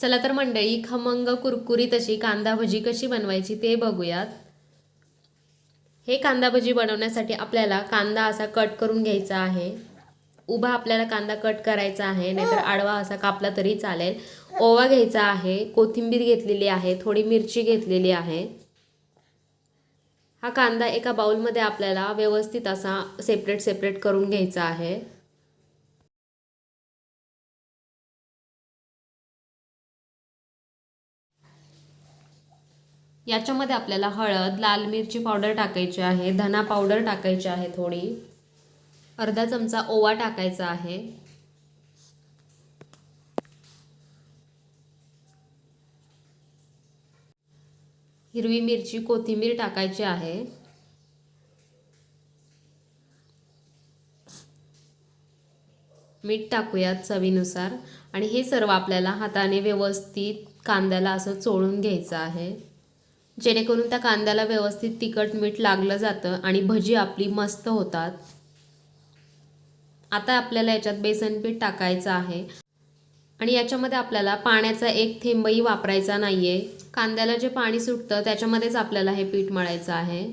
चला तर मंडळी, खमंग कुरकुरीत अशी कांदा भजी कशी बनवायची ते बघूयात। हे कांदा भजी बनवण्यासाठी आपल्याला कांदा असा कट करून घ्यायचा आहे। उभा आपल्याला कांदा कट करायचा आहे, नाहीतर आडवा असा कापला तरी चालेल। ओवा घ्यायचा आहे, कोथिंबीर घेतलेली आहे, थोडी मिरची घेतलेली आहे। हा कांदा एका बाउलमध्ये आपल्याला व्यवस्थित असा सेपरेट करून घ्यायचा आहे। याच्यामध्ये आपल्याला हळद, लाल मिरची पावडर टाकायची आहे, धना पावडर टाकायची आहे, थोडी अर्धा चमचा ओवा टाकायचा आहे। हिरवी मिरची, कोथिंबीर टाकायची आहे। मीठ टाकूयात चवीनुसार आणि हे सर्व आपल्याला हाताने व्यवस्थित कांद्याला असं चोळून घ्यायचं आहे, जेणेकरून त्या कांद्याला व्यवस्थित तिखट मीठ लागलं जातं आणि भजी आपली मस्त होतात। आता आपल्याला याच्यात बेसन पीठ टाकायचं आहे आणि याच्यामध्ये आपल्याला पाण्याचा एक थेंबही वापरायचा नाहीये। कांद्याला जे पाणी सुटतं त्याच्यामध्येच आपल्याला हे पीठ मळायचं आहे।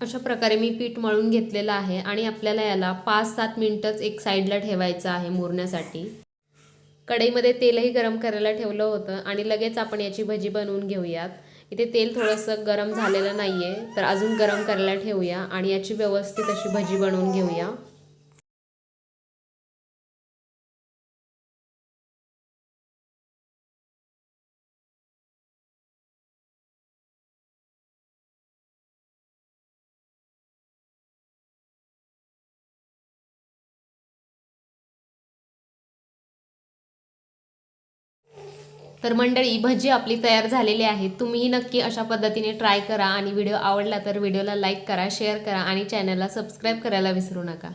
अशा प्रकारे मी पीठ मळून घेतलेलं आहे आणि आपल्याला याला 5-7 मिनिटच एक साईडला ठेवायचं आहे मुरण्यासाठी। कढईमध्ये तेलही गरम करायला ठेवलं होतं आणि लगेच आपण याची भजी बनवून घेऊयात। इथे तेल थोडंसं गरम झालेलं नाहीये, तर अजून गरम करायला ठेवूया आणि याची व्यवस्थित अशी भजी बनवून घेऊया। तर मंडळी, भजी आपली तयार झालेली आहे। तुम्हीही नक्की अशा पद्धतीने ट्राय करा आणि व्हिडिओ आवडला तर व्हिडिओला लाईक करा, शेअर करा आणि चॅनलला सबस्क्राईब करायला विसरू नका।